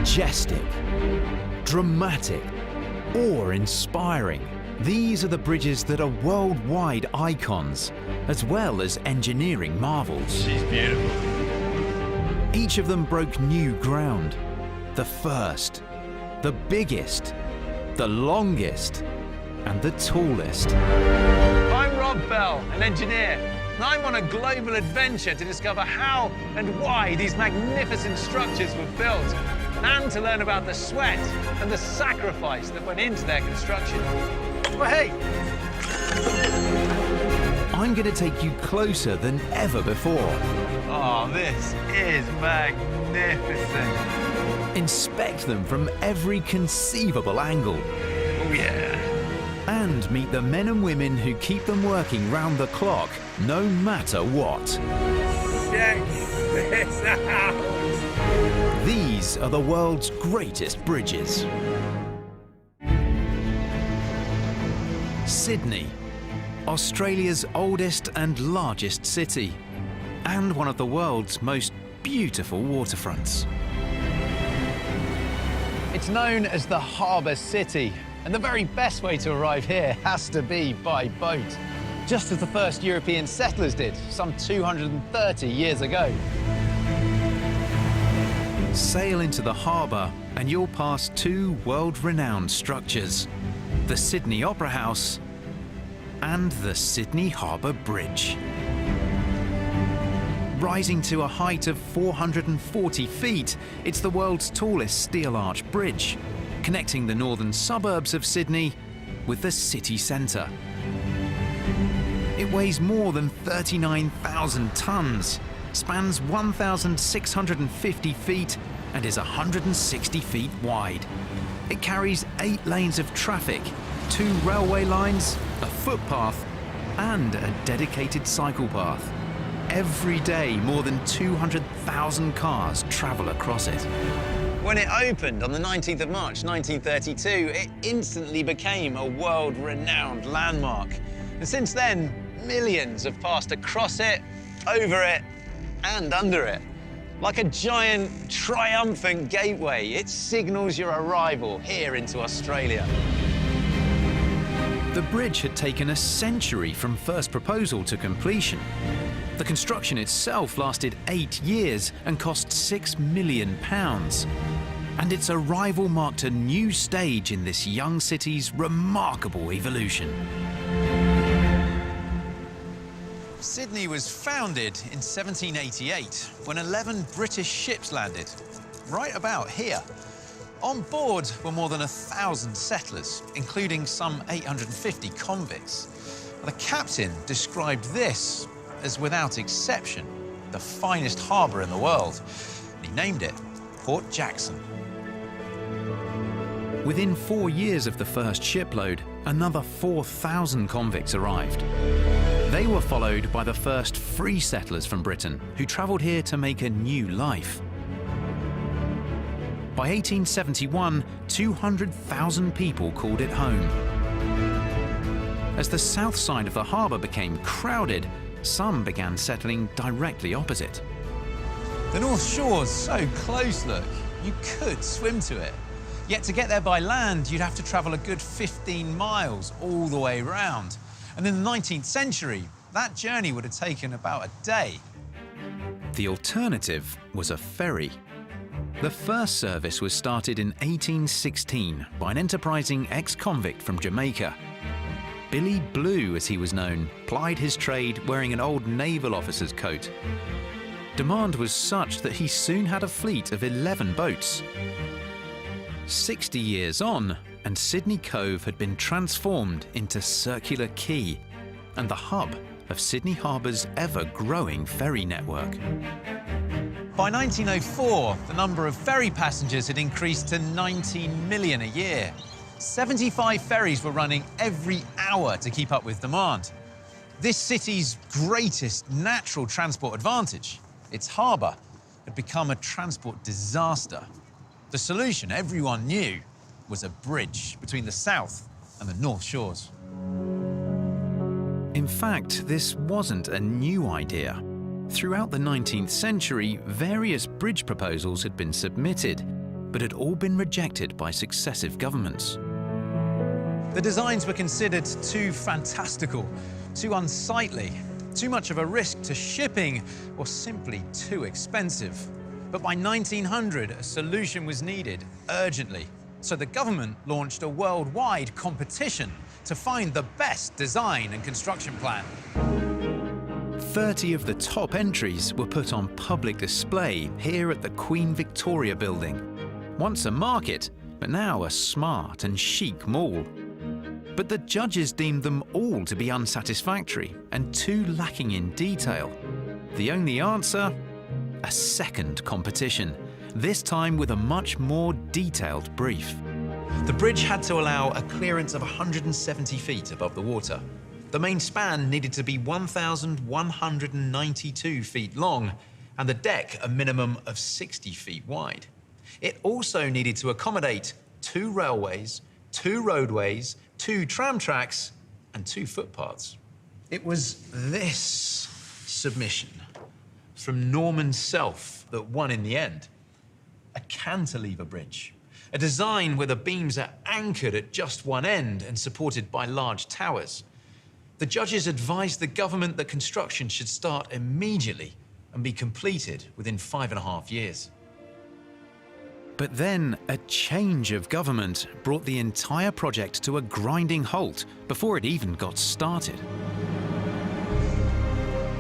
Majestic, dramatic, awe-inspiring. These are the bridges that are worldwide icons, as well as engineering marvels. She's beautiful. Each of them broke new ground. The first, the biggest, the longest, and the tallest. I'm Rob Bell, an engineer, and I'm on a global adventure to discover how and why these magnificent structures were built, and to learn about the sweat and the sacrifice that went into their construction. Well, hey! I'm going to take you closer than ever before. Oh, this is magnificent. Inspect them from every conceivable angle. Oh, yeah. And meet the men and women who keep them working round the clock, no matter what. Check this out. These are the world's greatest bridges. Sydney, Australia's oldest and largest city, and one of the world's most beautiful waterfronts. It's known as the Harbour City, and the very best way to arrive here has to be by boat, just as the first European settlers did some 230 years ago. Sail into the harbour and you'll pass two world-renowned structures, the Sydney Opera House and the Sydney Harbour Bridge. Rising to a height of 440 feet, it's the world's tallest steel arch bridge, connecting the northern suburbs of Sydney with the city centre. It weighs more than 39,000 tonnes, spans 1,650 feet and is 160 feet wide. It carries 8 lanes of traffic, 2 railway lines, a footpath and a dedicated cycle path. Every day, more than 200,000 cars travel across it. When it opened on the 19th of March 1932, it instantly became a world-renowned landmark. And since then, millions have passed across it, over it, and under it. Like a giant, triumphant gateway, it signals your arrival here into Australia. The bridge had taken a century from first proposal to completion. The construction itself lasted 8 years and cost £6 million. And its arrival marked a new stage in this young city's remarkable evolution. Sydney was founded in 1788 when 11 British ships landed, right about here. On board were more than 1,000 settlers, including some 850 convicts. The captain described this as, without exception, the finest harbour in the world. He named it Port Jackson. Within 4 years of the first shipload, another 4,000 convicts arrived. They were followed by the first free settlers from Britain, who travelled here to make a new life. By 1871, 200,000 people called it home. As the south side of the harbour became crowded, some began settling directly opposite. The North Shore's so close, look. You could swim to it. Yet to get there by land, you'd have to travel a good 15 miles all the way round. And in the 19th century, that journey would have taken about a day. The alternative was a ferry. The first service was started in 1816 by an enterprising ex-convict from Jamaica. Billy Blue, as he was known, plied his trade wearing an old naval officer's coat. Demand was such that he soon had a fleet of 11 boats. 60 years on, and Sydney Cove had been transformed into Circular Quay and the hub of Sydney Harbour's ever-growing ferry network. By 1904, the number of ferry passengers had increased to 19 million a year. 75 ferries were running every hour to keep up with demand. This city's greatest natural transport advantage, its harbour, had become a transport disaster. The solution, everyone knew, was a bridge between the south and the north shores. In fact, this wasn't a new idea. Throughout the 19th century, various bridge proposals had been submitted, but had all been rejected by successive governments. The designs were considered too fantastical, too unsightly, too much of a risk to shipping, or simply too expensive. But by 1900, a solution was needed urgently. So the government launched a worldwide competition to find the best design and construction plan. 30 of the top entries were put on public display here at the Queen Victoria building. Once a market, but now a smart and chic mall. But the judges deemed them all to be unsatisfactory and too lacking in detail. The only answer? A second competition, this time with a much more detailed brief. The bridge had to allow a clearance of 170 feet above the water. The main span needed to be 1,192 feet long, and the deck a minimum of 60 feet wide. It also needed to accommodate 2 railways, 2 roadways, 2 tram tracks, and 2 footpaths. It was this submission from Norman Self that won in the end. A cantilever bridge, a design where the beams are anchored at just one end and supported by large towers. The judges advised the government that construction should start immediately and be completed within 5.5 years. But then a change of government brought the entire project to a grinding halt before it even got started.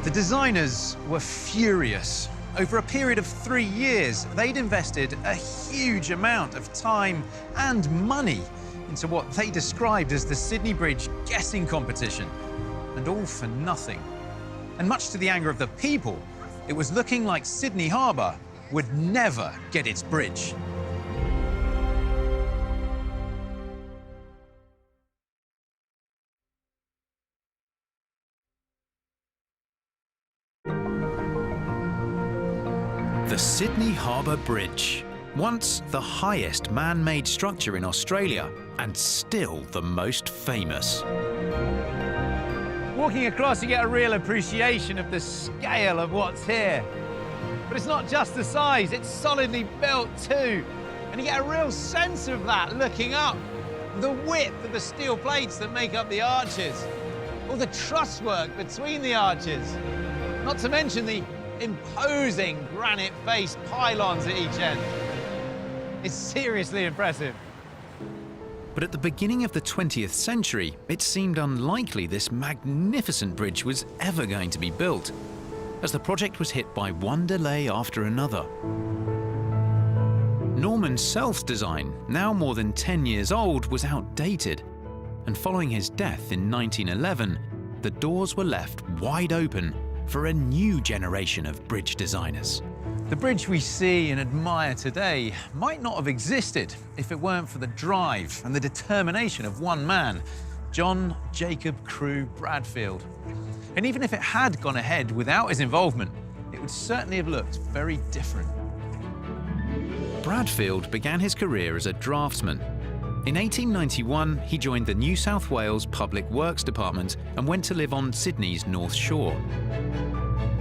The designers were furious. Over a period of 3 years, they'd invested a huge amount of time and money into what they described as the Sydney Bridge guessing competition, and all for nothing. And much to the anger of the people, it was looking like Sydney Harbour would never get its bridge. The Sydney Harbour Bridge, once the highest man-made structure in Australia and still the most famous. Walking across, you get a real appreciation of the scale of what's here. But it's not just the size, it's solidly built too. And you get a real sense of that looking up. The width of the steel plates that make up the arches, all the truss work between the arches. Not to mention the imposing granite-faced pylons at each end. It's seriously impressive. But at the beginning of the 20th century, it seemed unlikely this magnificent bridge was ever going to be built, as the project was hit by one delay after another. Norman Self's design, now more than 10 years old, was outdated, and following his death in 1911, the doors were left wide open for a new generation of bridge designers. The bridge we see and admire today might not have existed if it weren't for the drive and the determination of one man, John Jacob Crewe Bradfield. And even if it had gone ahead without his involvement, it would certainly have looked very different. Bradfield began his career as a draftsman. In 1891, he joined the New South Wales Public Works Department and went to live on Sydney's North Shore.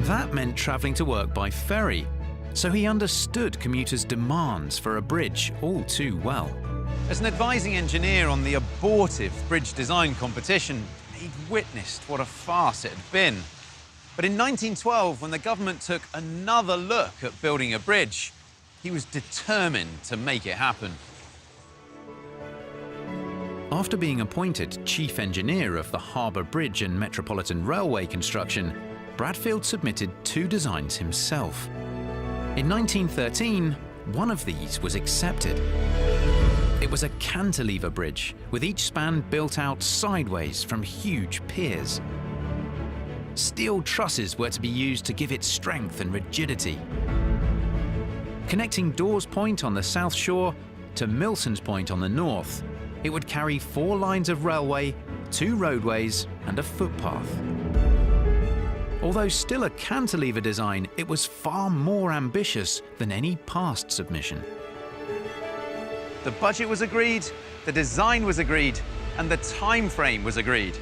That meant travelling to work by ferry, so he understood commuters' demands for a bridge all too well. As an advising engineer on the abortive bridge design competition, he'd witnessed what a farce it had been. But in 1912, when the government took another look at building a bridge, he was determined to make it happen. After being appointed chief engineer of the Harbour Bridge and Metropolitan Railway construction, Bradfield submitted 2 designs himself. In 1913, one of these was accepted. It was a cantilever bridge, with each span built out sideways from huge piers. Steel trusses were to be used to give it strength and rigidity. Connecting Dawes Point on the south shore to Milson's Point on the north, it would carry 4 lines of railway, 2 roadways, and a footpath. Although still a cantilever design, it was far more ambitious than any past submission. The budget was agreed, the design was agreed, and the time frame was agreed.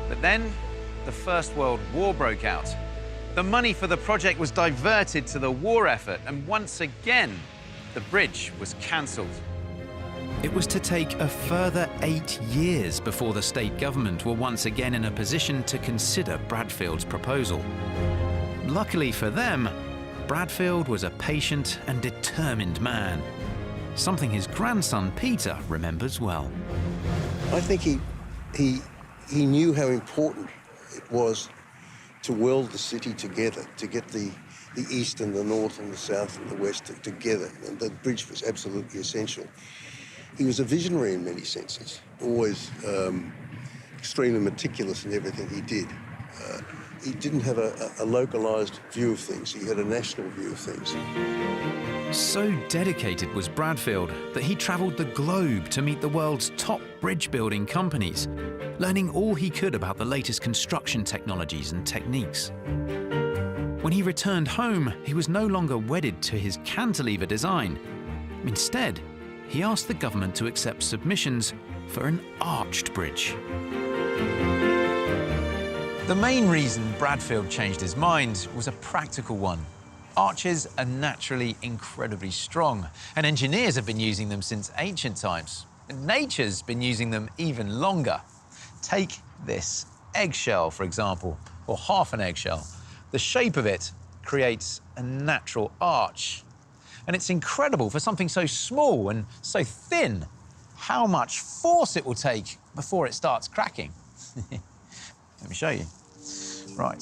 But then, the First World War broke out. The money for the project was diverted to the war effort, and once again, the bridge was cancelled. It was to take a further 8 years before the state government were once again in a position to consider Bradfield's proposal. Luckily for them, Bradfield was a patient and determined man, something his grandson Peter remembers well. I think he knew how important it was to weld the city together, to get the east and the north and the south and the west together, and the bridge was absolutely essential. He was a visionary in many senses, always extremely meticulous in everything he did. He didn't have a localised view of things, he had a national view of things. So dedicated was Bradfield that he travelled the globe to meet the world's top bridge-building companies, learning all he could about the latest construction technologies and techniques. When he returned home, he was no longer wedded to his cantilever design. Instead, he asked the government to accept submissions for an arched bridge. The main reason Bradfield changed his mind was a practical one. Arches are naturally incredibly strong, and engineers have been using them since ancient times. And nature's been using them even longer. Take this eggshell, for example, or half an eggshell. The shape of it creates a natural arch. And it's incredible for something so small and so thin, how much force it will take before it starts cracking. Let me show you. Right.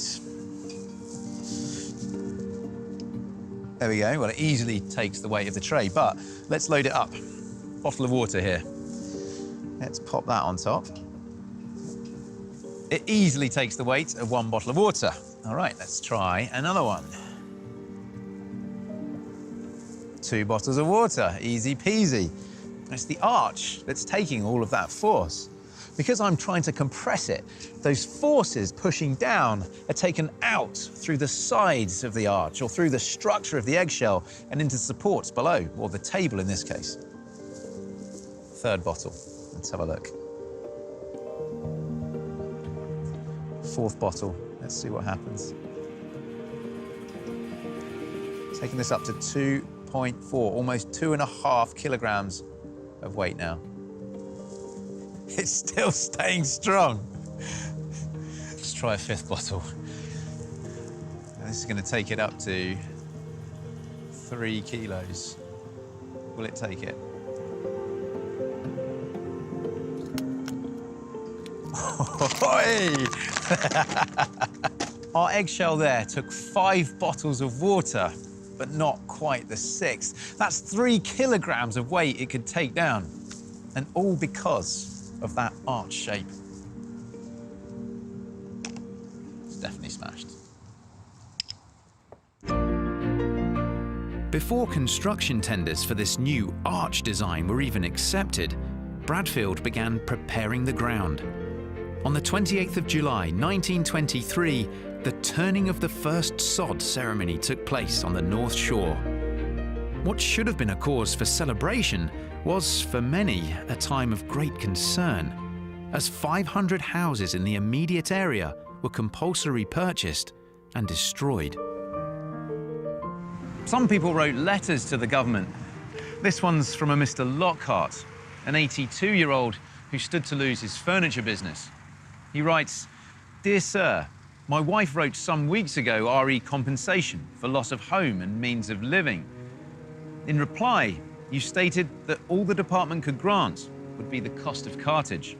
There we go. Well, it easily takes the weight of the tray, but let's load it up. Bottle of water here. Let's pop that on top. It easily takes the weight of 1 bottle of water. All right, let's try another one. 2 bottles of water, easy peasy. It's the arch that's taking all of that force. Because I'm trying to compress it, those forces pushing down are taken out through the sides of the arch or through the structure of the eggshell and into supports below, or the table in this case. 3rd bottle, let's have a look. 4th bottle, let's see what happens. Taking this up to 2.4, almost 2.5 kilograms of weight now. It's still staying strong. Let's try a 5th bottle. And this is going to take it up to 3 kilos. Will it take it? Our eggshell there took 5 bottles of water, but not quite the 6th. That's 3 kilograms of weight it could take down, and all because of that arch shape. It's definitely smashed. Before construction tenders for this new arch design were even accepted, Bradfield began preparing the ground. On the 28th of July, 1923, the turning of the first sod ceremony took place on the North Shore. What should have been a cause for celebration was, for many, a time of great concern, as 500 houses in the immediate area were compulsory purchased and destroyed. Some people wrote letters to the government. This one's from a Mr. Lockhart, an 82-year-old who stood to lose his furniture business. He writes, "Dear Sir, my wife wrote some weeks ago RE compensation for loss of home and means of living. In reply, you stated that all the department could grant would be the cost of cartage.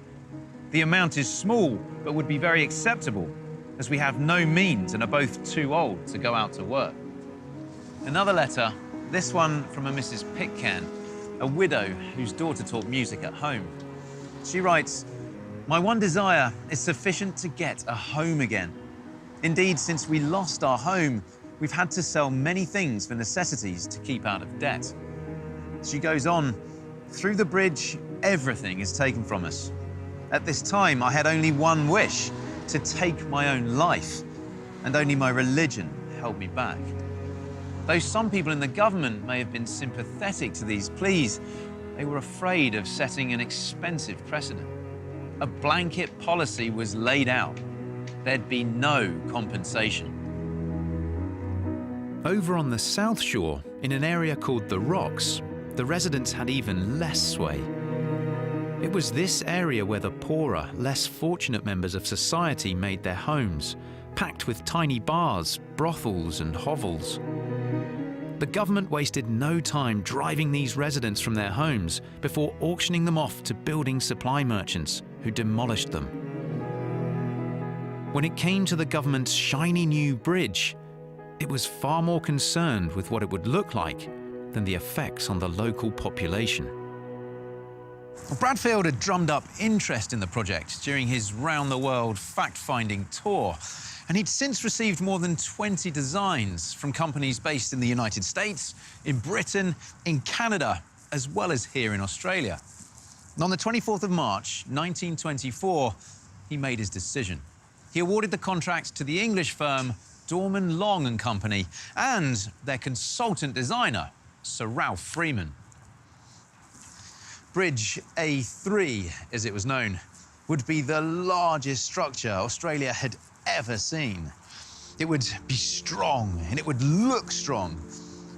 The amount is small, but would be very acceptable, as we have no means and are both too old to go out to work." Another letter, this one from a Mrs. Pitcairn, a widow whose daughter taught music at home. She writes, "My one desire is sufficient to get a home again. Indeed, since we lost our home, we've had to sell many things for necessities to keep out of debt." She goes on, "Through the bridge, everything is taken from us. At this time, I had only one wish, to take my own life, and only my religion held me back. Though some people in the government may have been sympathetic to these pleas, they were afraid of setting an expensive precedent. A blanket policy was laid out. There'd be no compensation." Over on the South Shore, In an area called the Rocks, the residents had even less sway. It was this area where the poorer, less fortunate members of society made their homes, packed with tiny bars, brothels and hovels. The government wasted no time driving these residents from their homes before auctioning them off to building supply merchants who demolished them. When it came to the government's shiny new bridge, it was far more concerned with what it would look like than the effects on the local population. Well, Bradfield had drummed up interest in the project during his round-the-world fact-finding tour, and he'd since received more than 20 designs from companies based in the United States, in Britain, in Canada, as well as here in Australia. And on the 24th of March, 1924, he made his decision. He awarded the contract to the English firm Dorman Long and Company and their consultant designer, Sir Ralph Freeman. Bridge A3, as it was known, would be the largest structure Australia had ever seen. It would be strong and it would look strong.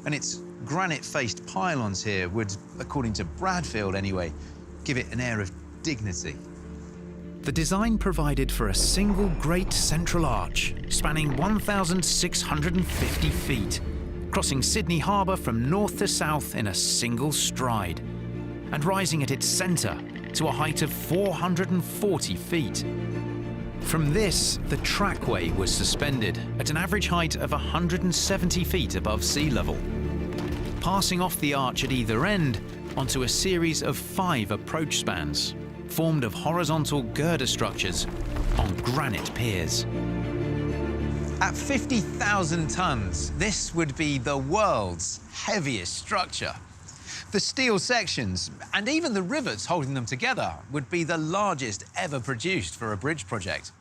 And its granite-faced pylons here would, according to Bradfield anyway, give it an air of dignity. The design provided for a single great central arch spanning 1,650 feet, crossing Sydney Harbour from north to south in a single stride, and rising at its centre to a height of 440 feet. From this, the trackway was suspended at an average height of 170 feet above sea level, passing off the arch at either end onto a series of 5 approach spans, formed of horizontal girder structures on granite piers. At 50,000 tons, this would be the world's heaviest structure. The steel sections, and even the rivets holding them together, would be the largest ever produced for a bridge project.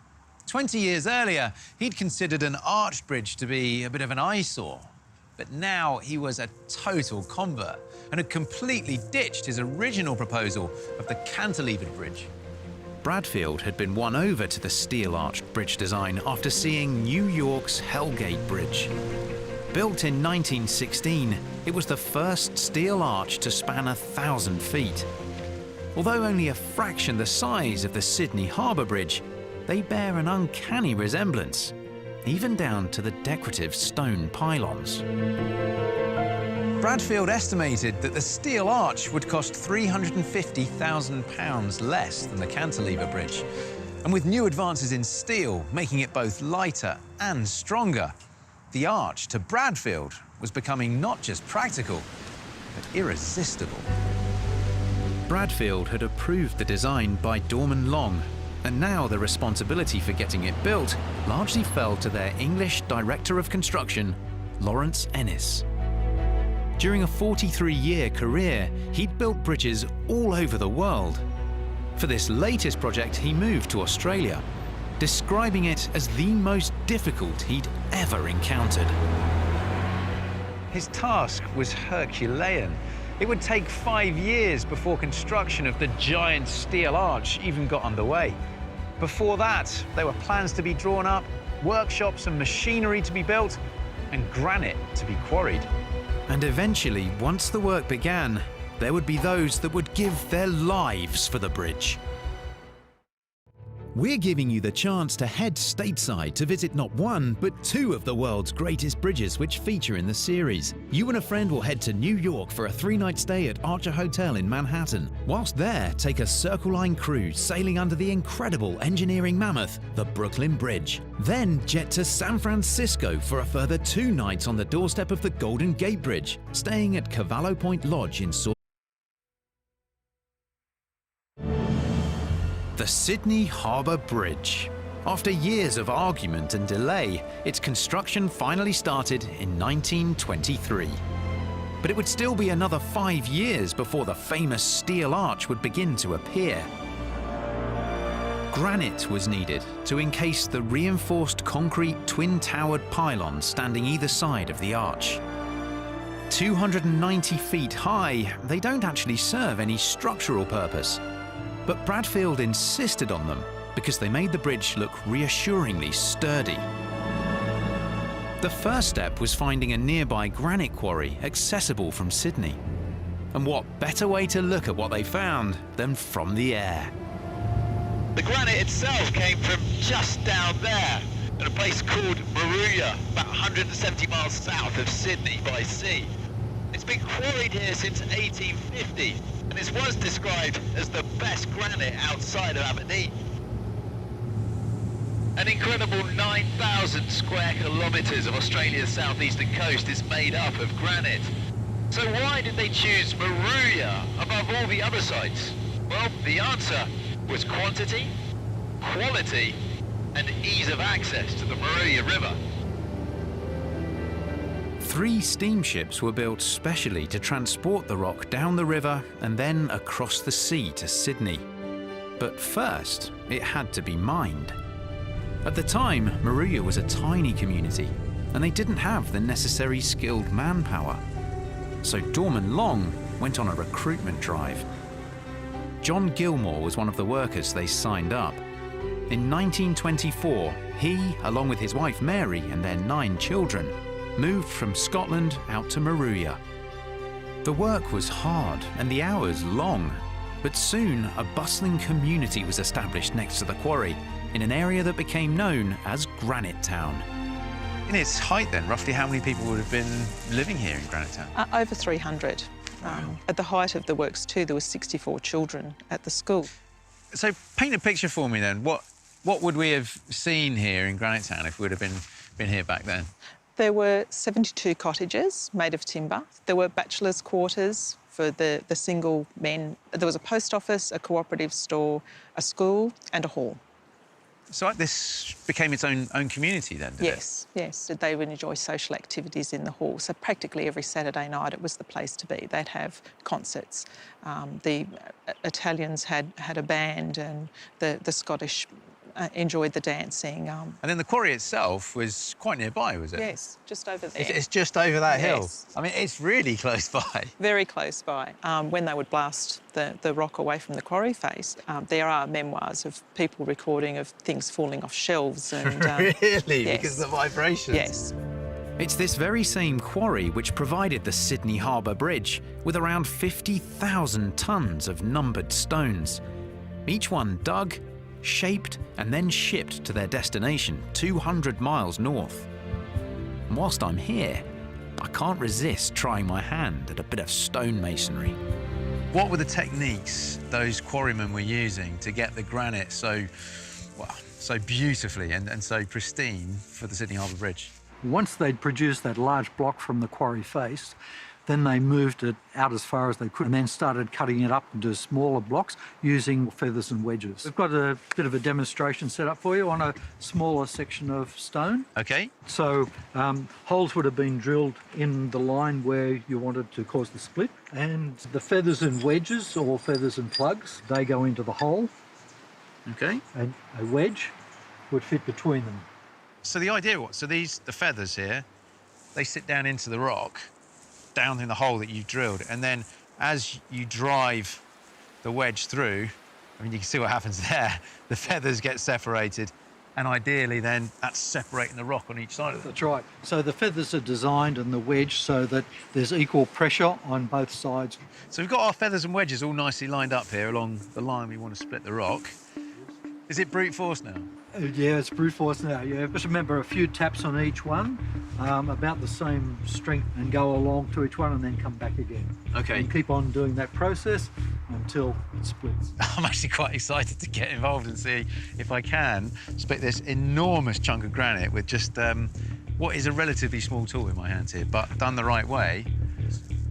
20 years earlier, he'd considered an arched bridge to be a bit of an eyesore. But now he was a total convert and had completely ditched his original proposal of the cantilevered bridge. Bradfield had been won over to the steel-arched bridge design after seeing New York's Hellgate Bridge. Built in 1916, it was the first steel arch to span 1,000 feet. Although only a fraction the size of the Sydney Harbour Bridge, they bear an uncanny resemblance, even down to the decorative stone pylons. Bradfield estimated that the steel arch would cost £350,000 less than the cantilever bridge. And with new advances in steel, making it both lighter and stronger, the arch to Bradfield was becoming not just practical, but irresistible. Bradfield had approved the design by Dorman Long, and now the responsibility for getting it built largely fell to their English Director of Construction, Lawrence Ennis. During a 43-year career, he'd built bridges all over the world. For this latest project, he moved to Australia, describing it as the most difficult he'd ever encountered. His task was Herculean. It would take 5 years before construction of the giant steel arch even got underway. Before that, there were plans to be drawn up, workshops and machinery to be built, and granite to be quarried. And eventually, once the work began, there would be those that would give their lives for the bridge. We're giving you the chance to head stateside to visit not one, but 2 of the world's greatest bridges which feature in the series. You and a friend will head to New York for a 3-night stay at Archer Hotel in Manhattan. Whilst there, take a Circle Line cruise sailing under the incredible engineering mammoth, the Brooklyn Bridge. Then jet to San Francisco for a further 2 nights on the doorstep of the Golden Gate Bridge, staying at Cavallo Point Lodge in The Sydney Harbour Bridge. After years of argument and delay, its construction finally started in 1923. But it would still be another 5 years before the famous steel arch would begin to appear. Granite was needed to encase the reinforced concrete twin-towered pylons standing either side of the arch. 290 feet high, they don't actually serve any structural purpose. But Bradfield insisted on them because they made the bridge look reassuringly sturdy. The first step was finding a nearby granite quarry accessible from Sydney. And what better way to look at what they found than from the air? The granite itself came from just down there, at a place called Moruya, about 170 miles south of Sydney by sea. It's been quarried here since 1850, and it's once described as the best granite outside of Aberdeen. An incredible 9,000 square kilometres of Australia's southeastern coast is made up of granite. So why did they choose Moruya above all the other sites? Well, the answer was quantity, quality, and ease of access to the Moruya River. 3 steamships were built specially to transport the rock down the river and then across the sea to Sydney. But first, it had to be mined. At the time, Moruya was a tiny community, and they didn't have the necessary skilled manpower. So Dorman Long went on a recruitment drive. John Gilmore was one of the workers they signed up. In 1924, he, along with his wife Mary and their 9 children, moved from Scotland out to Moruya. The work was hard and the hours long, but soon a bustling community was established next to the quarry in an area that became known as Granite Town. In its height then, roughly how many people would have been living here in Granite Town? Over 300. At the height of the works too, there were 64 children at the school. So paint a picture for me then. What would we have seen here in Granite Town if we would have been here back then? There were 72 cottages made of timber. There were bachelors' quarters for the single men. There was a post office, a cooperative store, a school and a hall. So this became its own community then, did it? Yes. They would enjoy social activities in the hall. So practically every Saturday night it was the place to be. They'd have concerts. The Italians had a band, and the Scottish enjoyed the dancing. And then the quarry itself was quite nearby, was it? Yes, just over there. It's just over that hill. Yes. I mean, it's really close by. Very close by. When they would blast the rock away from the quarry face, there are memoirs of people recording of things falling off shelves. And, Really? Yes. Because of the vibrations? Yes. It's this very same quarry which provided the Sydney Harbour Bridge with around 50,000 tonnes of numbered stones. Each one dug, shaped and then shipped to their destination 200 miles north. And whilst I'm here, I can't resist trying my hand at a bit of stonemasonry. What were the techniques those quarrymen were using to get the granite so beautifully and so pristine for the Sydney Harbour Bridge? Once they'd produced that large block from the quarry face, then they moved it out as far as they could and then started cutting it up into smaller blocks using feathers and wedges. We've got a bit of a demonstration set up for you on a smaller section of stone. OK. So holes would have been drilled in the line where you wanted to cause the split, and the feathers and wedges, or feathers and plugs, they go into the hole. OK. And a wedge would fit between them. So the idea was, the feathers here, they sit down into the rock, down in the hole that you've drilled, and then as you drive the wedge through, I mean, you can see what happens there. The feathers get separated, and ideally then that's separating the rock on each side of it. That's right. So the feathers are designed and the wedge so that there's equal pressure on both sides. So we've got our feathers and wedges all nicely lined up here along the line we want to split the rock. Is it brute force now? Yeah, it's brute force now, yeah. Just remember, a few taps on each one, about the same strength, and go along to each one and then come back again. OK. And keep on doing that process until it splits. I'm actually quite excited to get involved and see if I can split this enormous chunk of granite with just what is a relatively small tool in my hands here, but done the right way,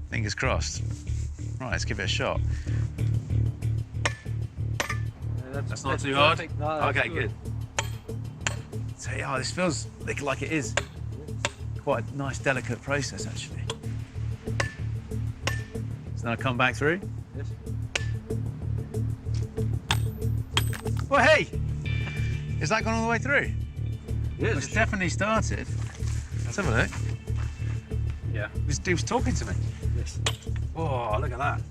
fingers crossed. Right, let's give it a shot. Yeah, That's not too hard? No, that's OK, good. So, yeah, this feels like it is quite a nice, delicate process, actually. So then I come back through. Yes. Well, hey! Is that gone all the way through? Yes. It's definitely started. Let's have a look. Yeah. This dude's talking to me. Yes. Whoa, look at that.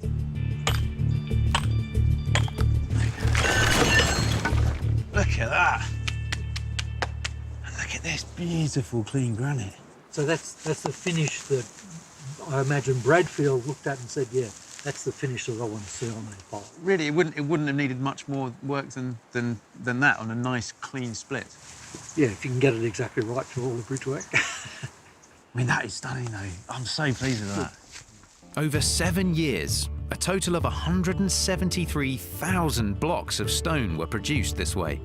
Look at that. And look at this beautiful, clean granite. So that's the finish that I imagine Bradfield looked at and said, yeah, that's the finish that I want to see on that pile. Really, it wouldn't have needed much more work than that on a nice, clean split. Yeah, if you can get it exactly right for all the bridge work. I mean, that is stunning, though. I'm so pleased with that. Over 7 years, a total of 173,000 blocks of stone were produced this way,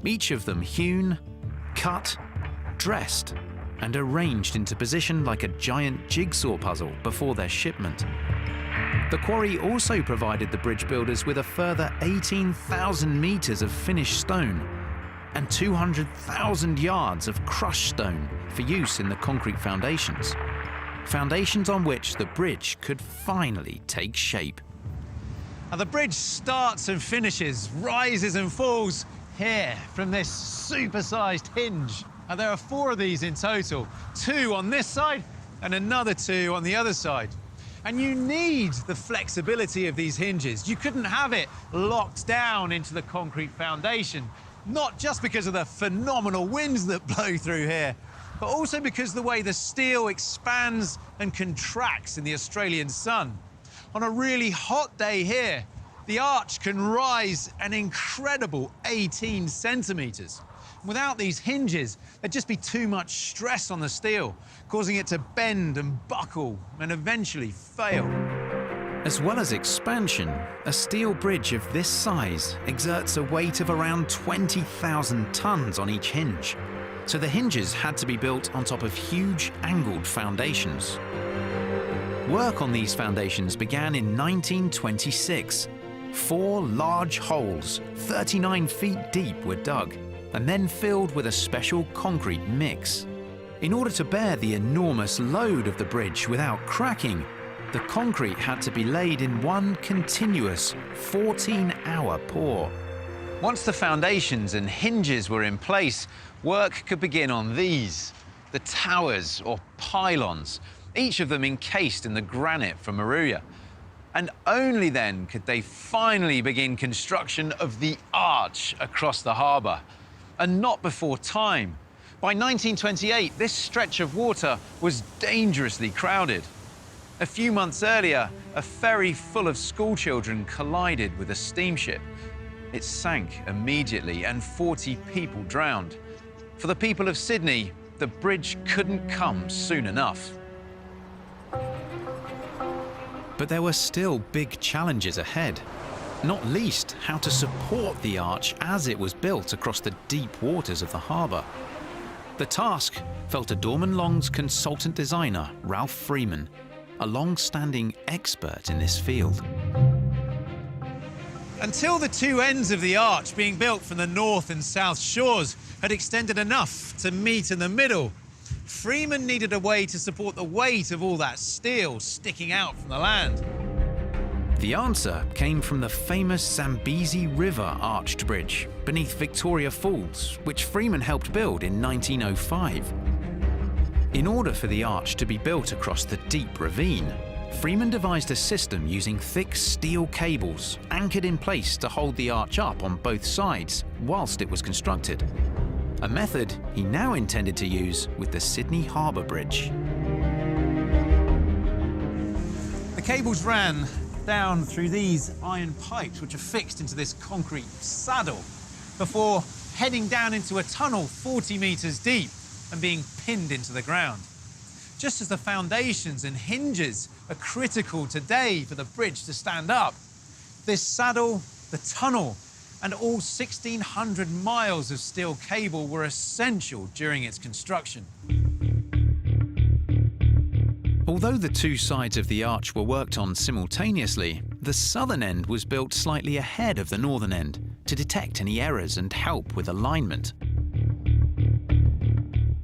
each of them hewn, cut, dressed, and arranged into position like a giant jigsaw puzzle before their shipment. The quarry also provided the bridge builders with a further 18,000 metres of finished stone and 200,000 yards of crushed stone for use in the concrete foundations. Foundations on which the bridge could finally take shape. Now, the bridge starts and finishes, rises and falls here from this super-sized hinge. Now, there are 4 of these in total, 2 on this side and another 2 on the other side. And you need the flexibility of these hinges. You couldn't have it locked down into the concrete foundation, not just because of the phenomenal winds that blow through here, but also because the way the steel expands and contracts in the Australian sun. On a really hot day here, the arch can rise an incredible 18 centimetres. Without these hinges, there'd just be too much stress on the steel, causing it to bend and buckle and eventually fail. As well as expansion, a steel bridge of this size exerts a weight of around 20,000 tonnes on each hinge. So the hinges had to be built on top of huge angled foundations. Work on these foundations began in 1926. 4 large holes, 39 feet deep, were dug and then filled with a special concrete mix. In order to bear the enormous load of the bridge without cracking, the concrete had to be laid in one continuous 14-hour pour. Once the foundations and hinges were in place, work could begin on these, the towers or pylons, each of them encased in the granite from Moruya. And only then could they finally begin construction of the arch across the harbour. And not before time. By 1928, this stretch of water was dangerously crowded. A few months earlier, a ferry full of schoolchildren collided with a steamship. It sank immediately and 40 people drowned. For the people of Sydney, the bridge couldn't come soon enough. But there were still big challenges ahead, not least how to support the arch as it was built across the deep waters of the harbour. The task fell to Dorman Long's consultant designer, Ralph Freeman, a long-standing expert in this field. Until the 2 ends of the arch being built from the north and south shores had extended enough to meet in the middle, Freeman needed a way to support the weight of all that steel sticking out from the land. The answer came from the famous Zambezi River arched bridge beneath Victoria Falls, which Freeman helped build in 1905. In order for the arch to be built across the deep ravine, Freeman devised a system using thick steel cables anchored in place to hold the arch up on both sides whilst it was constructed. A method he now intended to use with the Sydney Harbour Bridge. The cables ran down through these iron pipes, which are fixed into this concrete saddle, before heading down into a tunnel 40 metres deep and being pinned into the ground. Just as the foundations and hinges are critical today for the bridge to stand up, this saddle, the tunnel, and all 1,600 miles of steel cable were essential during its construction. Although the 2 sides of the arch were worked on simultaneously, the southern end was built slightly ahead of the northern end to detect any errors and help with alignment.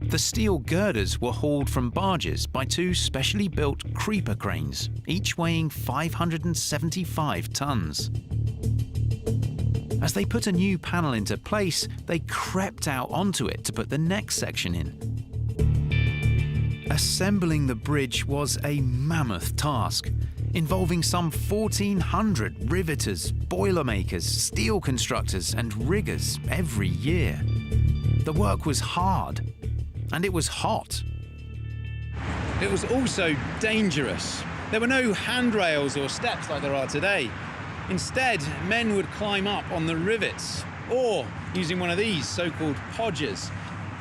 The steel girders were hauled from barges by 2 specially built creeper cranes, each weighing 575 tons. As they put a new panel into place, they crept out onto it to put the next section in. Assembling the bridge was a mammoth task, involving some 1,400 riveters, boilermakers, steel constructors and riggers every year. The work was hard, and it was hot. it was also dangerous. There were no handrails or steps like there are today. Instead, men would climb up on the rivets, or using one of these so-called podgers,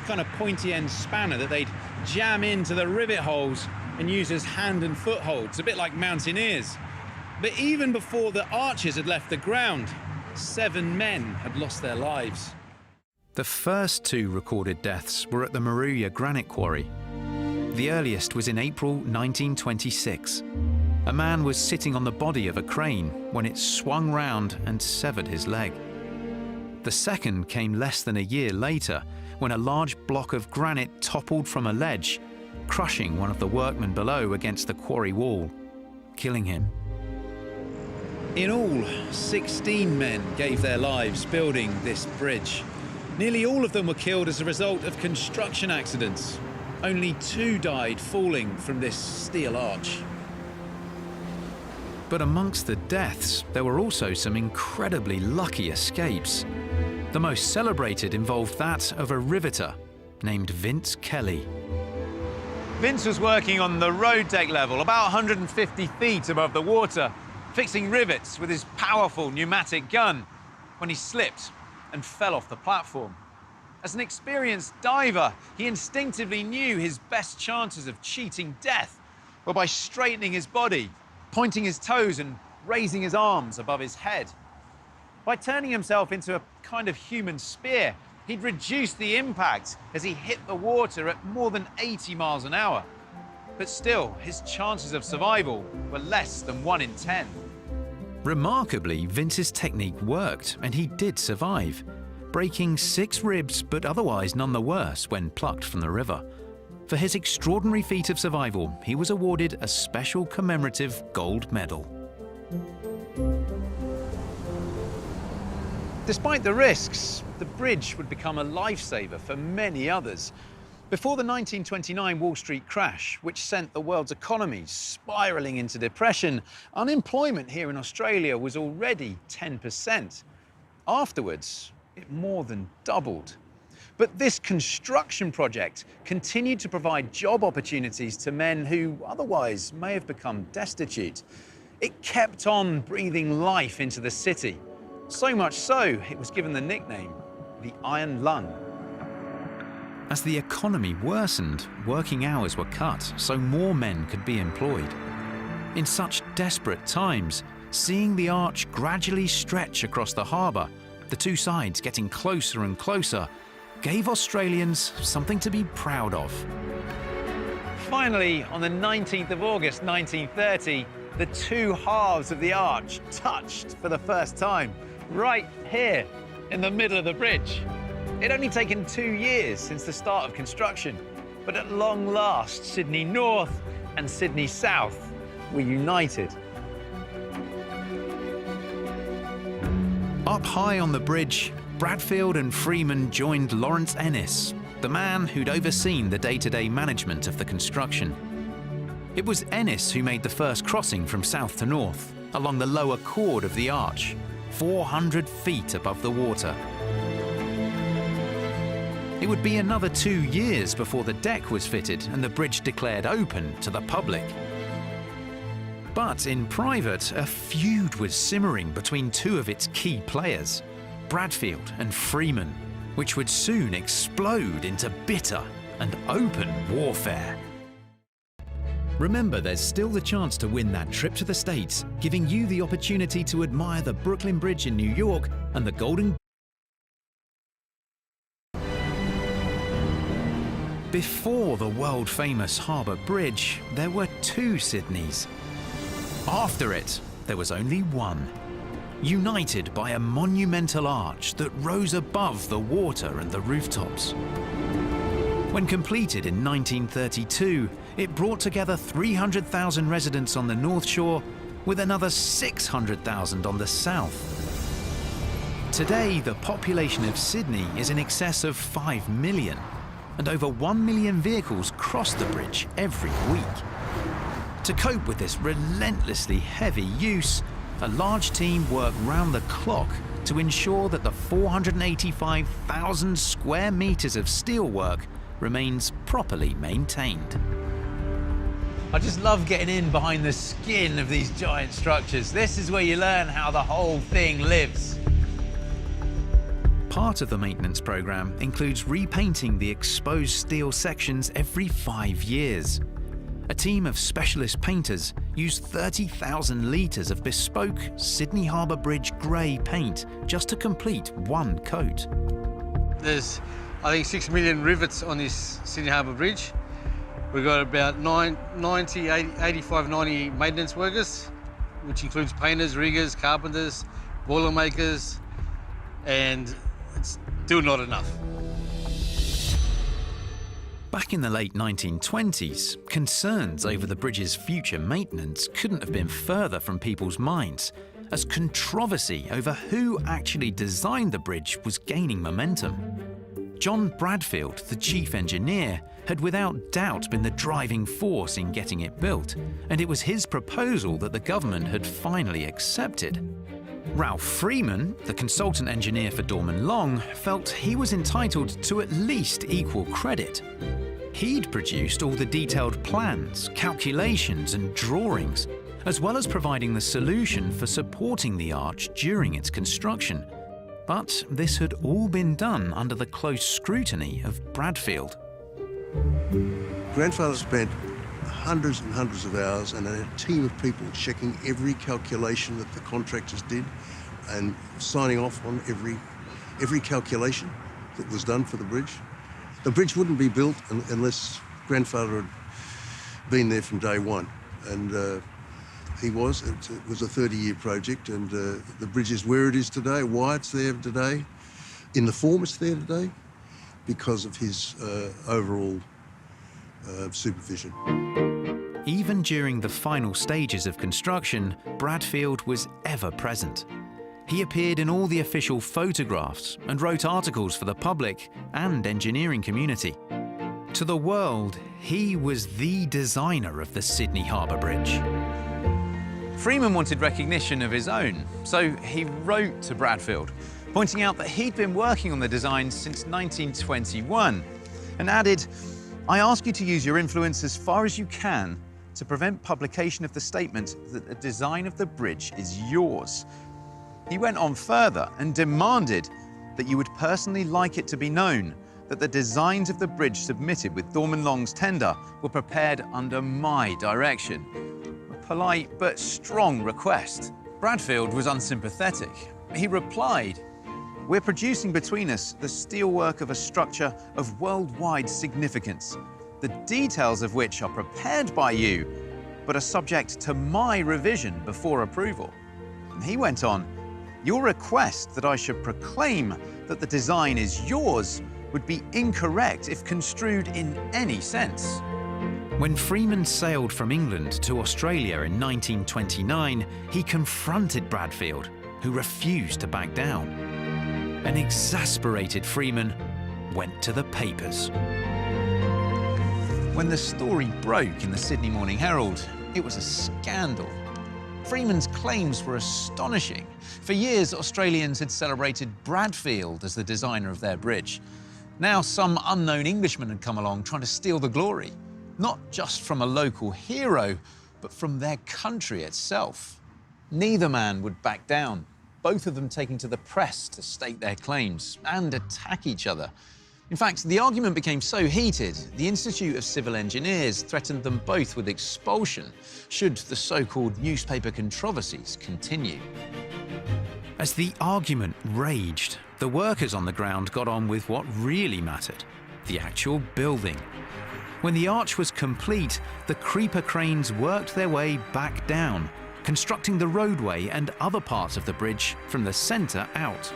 kind of pointy-end spanner that they'd jam into the rivet holes and use as hand and footholds, a bit like mountaineers. But even before the arches had left the ground, 7 men had lost their lives. The first 2 recorded deaths were at the Maruya granite quarry. The earliest was in April 1926. A man was sitting on the body of a crane when it swung round and severed his leg. The second came less than a year later, when a large block of granite toppled from a ledge, crushing one of the workmen below against the quarry wall, killing him. In all, 16 men gave their lives building this bridge. Nearly all of them were killed as a result of construction accidents. Only 2 died falling from this steel arch. But amongst the deaths, there were also some incredibly lucky escapes. The most celebrated involved that of a riveter named Vince Kelly. Vince was working on the road deck level, about 150 feet above the water, fixing rivets with his powerful pneumatic gun, when he slipped and fell off the platform. As an experienced diver, he instinctively knew his best chances of cheating death were by straightening his body, pointing his toes and raising his arms above his head. By turning himself into a kind of human spear, he'd reduce the impact as he hit the water at more than 80 miles an hour. But still, his chances of survival were less than 1 in 10. Remarkably, Vince's technique worked, and he did survive, breaking 6 ribs but otherwise none the worse when plucked from the river. For his extraordinary feat of survival, he was awarded a special commemorative gold medal. Despite the risks, the bridge would become a lifesaver for many others. Before the 1929 Wall Street crash, which sent the world's economy spiralling into depression, unemployment here in Australia was already 10%. Afterwards, it more than doubled. But this construction project continued to provide job opportunities to men who otherwise may have become destitute. It kept on breathing life into the city. So much so, it was given the nickname, the Iron Lung. As the economy worsened, working hours were cut so more men could be employed. In such desperate times, seeing the arch gradually stretch across the harbour, the 2 sides getting closer and closer, gave Australians something to be proud of. Finally, on the 19th of August 1930, the 2 halves of the arch touched for the first time, right here in the middle of the bridge. It'd only taken 2 years since the start of construction, but at long last, Sydney North and Sydney South were united. Up high on the bridge, Bradfield and Freeman joined Lawrence Ennis, the man who'd overseen the day-to-day management of the construction. It was Ennis who made the first crossing from south to north, along the lower chord of the arch, 400 feet above the water. It would be another 2 years before the deck was fitted and the bridge declared open to the public. But in private, a feud was simmering between 2 of its key players, Bradfield and Freeman, which would soon explode into bitter and open warfare. Remember, there's still the chance to win that trip to the States, giving you the opportunity to admire the Brooklyn Bridge in New York and the Golden. Before the world-famous Harbour Bridge, there were 2 Sydneys. After it, there was only one, united by a monumental arch that rose above the water and the rooftops. When completed in 1932, it brought together 300,000 residents on the North Shore with another 600,000 on the south. Today, the population of Sydney is in excess of 5 million, and over 1 million vehicles cross the bridge every week. To cope with this relentlessly heavy use, a large team worked round the clock to ensure that the 485,000 square metres of steelwork remains properly maintained. I just love getting in behind the skin of these giant structures. This is where you learn how the whole thing lives. Part of the maintenance program includes repainting the exposed steel sections every 5 years. A team of specialist painters used 30,000 litres of bespoke Sydney Harbour Bridge grey paint just to complete one coat. There's, I think, 6 million rivets on this Sydney Harbour Bridge. We've got about 85, 90 maintenance workers, which includes painters, riggers, carpenters, boilermakers, and it's still not enough. Back in the late 1920s, concerns over the bridge's future maintenance couldn't have been further from people's minds, as controversy over who actually designed the bridge was gaining momentum. John Bradfield, the chief engineer, had without doubt been the driving force in getting it built, and it was his proposal that the government had finally accepted. Ralph Freeman, the consultant engineer for Dorman Long, felt he was entitled to at least equal credit. He'd produced all the detailed plans, calculations and drawings, as well as providing the solution for supporting the arch during its construction. But this had all been done under the close scrutiny of Bradfield. Grandfather spent hundreds and hundreds of hours and a team of people checking every calculation that the contractors did and signing off on every calculation that was done for the bridge. The bridge wouldn't be built unless Grandfather had been there from day one, and he was. It was a 30-year project, and the bridge is where it is today, why it's there today, in the form it's there today, because of his overall supervision. Even during the final stages of construction, Bradfield was ever present. He appeared in all the official photographs and wrote articles for the public and engineering community. To the world, he was the designer of the Sydney Harbour Bridge. Freeman wanted recognition of his own, so he wrote to Bradfield, pointing out that he'd been working on the design since 1921, and added, "I ask you to use your influence as far as you can to prevent publication of the statement that the design of the bridge is yours." He went on further and demanded that you would personally like it to be known that the designs of the bridge submitted with Dorman Long's tender were prepared under my direction. A polite but strong request. Bradfield was unsympathetic. He replied, "We're producing between us the steelwork of a structure of worldwide significance, the details of which are prepared by you, but are subject to my revision before approval." And he went on, "Your request that I should proclaim that the design is yours would be incorrect if construed in any sense." When Freeman sailed from England to Australia in 1929, he confronted Bradfield, who refused to back down. An exasperated Freeman went to the papers. When the story broke in the Sydney Morning Herald, it was a scandal. Freeman's claims were astonishing. For years, Australians had celebrated Bradfield as the designer of their bridge. Now some unknown Englishman had come along trying to steal the glory, not just from a local hero, but from their country itself. Neither man would back down, both of them taking to the press to state their claims and attack each other. In fact, the argument became so heated, the Institute of Civil Engineers threatened them both with expulsion should the so-called newspaper controversies continue. As the argument raged, the workers on the ground got on with what really mattered, the actual building. When the arch was complete, the creeper cranes worked their way back down, constructing the roadway and other parts of the bridge from the centre out.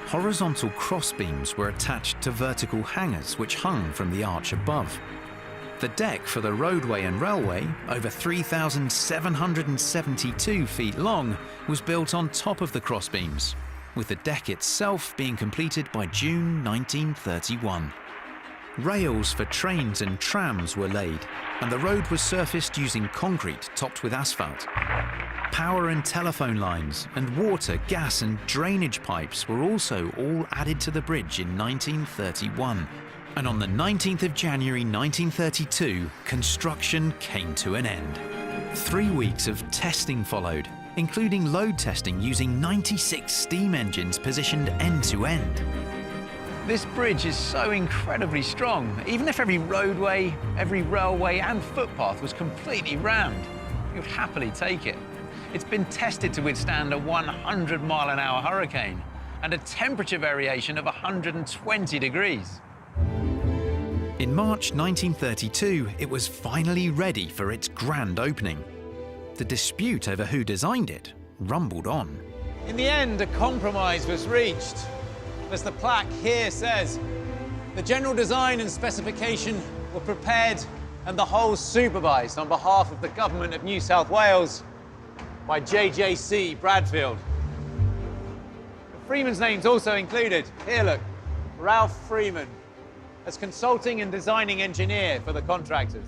Horizontal crossbeams were attached to vertical hangers which hung from the arch above. The deck for the roadway and railway, over 3,772 feet long, was built on top of the crossbeams, with the deck itself being completed by June 1931. Rails for trains and trams were laid, and the road was surfaced using concrete topped with asphalt. Power and telephone lines and water, gas and drainage pipes were also all added to the bridge in 1931. And on the 19th of January 1932, construction came to an end. 3 weeks of testing followed, including load testing using 96 steam engines positioned end to end. This bridge is so incredibly strong. Even if every roadway, every railway and footpath was completely rammed, you'd happily take it. It's been tested to withstand a 100-mile-an-hour hurricane and a temperature variation of 120 degrees. In March 1932, it was finally ready for its grand opening. The dispute over who designed it rumbled on. In the end, a compromise was reached. As the plaque here says, the general design and specification were prepared and the whole supervised on behalf of the Government of New South Wales by JJC Bradfield. Freeman's name's also included. Here, look, Ralph Freeman, as consulting and designing engineer for the contractors.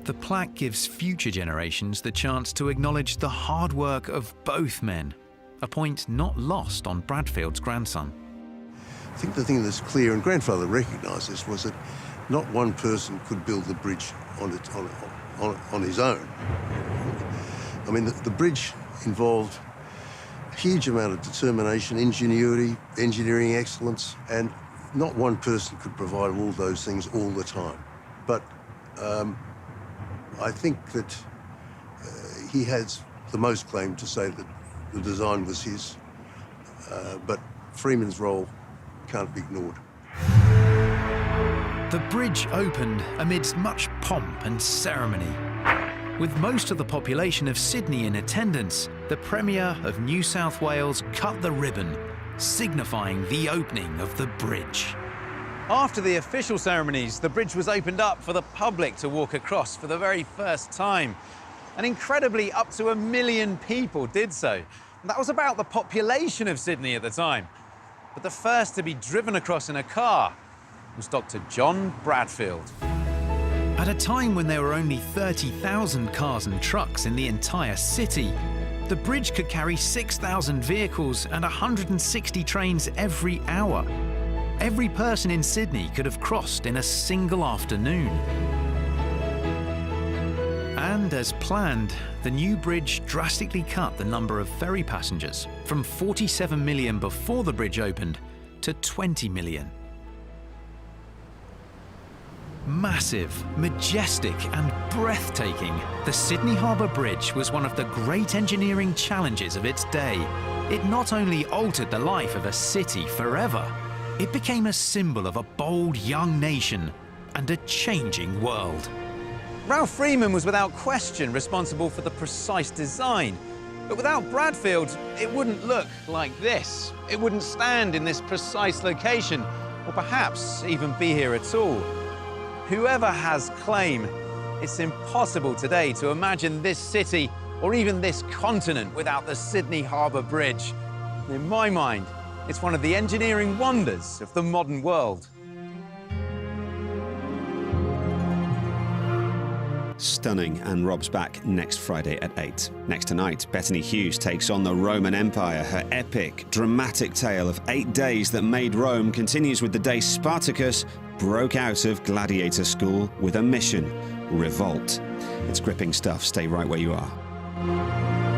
The plaque gives future generations the chance to acknowledge the hard work of both men, a point not lost on Bradfield's grandson. I think the thing that's clear, and grandfather recognised this, was that not one person could build the bridge on his own. I mean, the bridge involved a huge amount of determination, ingenuity, engineering excellence, and not one person could provide all those things all the time. But I think that he has the most claim to say that the design was his, but Freeman's role can't be ignored. The bridge opened amidst much pomp and ceremony. With most of the population of Sydney in attendance, the Premier of New South Wales cut the ribbon, signifying the opening of the bridge. After the official ceremonies, the bridge was opened up for the public to walk across for the very first time. And incredibly, up to 1 million people did so. And that was about the population of Sydney at the time. But the first to be driven across in a car was Dr. John Bradfield. At a time when there were only 30,000 cars and trucks in the entire city, the bridge could carry 6,000 vehicles and 160 trains every hour. Every person in Sydney could have crossed in a single afternoon. And as planned, the new bridge drastically cut the number of ferry passengers from 47 million before the bridge opened to 20 million. Massive, majestic and breathtaking, the Sydney Harbour Bridge was one of the great engineering challenges of its day. It not only altered the life of a city forever, it became a symbol of a bold young nation and a changing world. Ralph Freeman was without question responsible for the precise design. But without Bradfield, it wouldn't look like this. It wouldn't stand in this precise location, or perhaps even be here at all. Whoever has claim, it's impossible today to imagine this city or even this continent without the Sydney Harbour Bridge. In my mind, it's one of the engineering wonders of the modern world. Stunning, and Rob's back next Friday at 8. Next tonight, Bettany Hughes takes on the Roman Empire. Her epic, dramatic tale of 8 days that made Rome continues with the day Spartacus broke out of gladiator school with a mission: revolt. It's gripping stuff. Stay right where you are.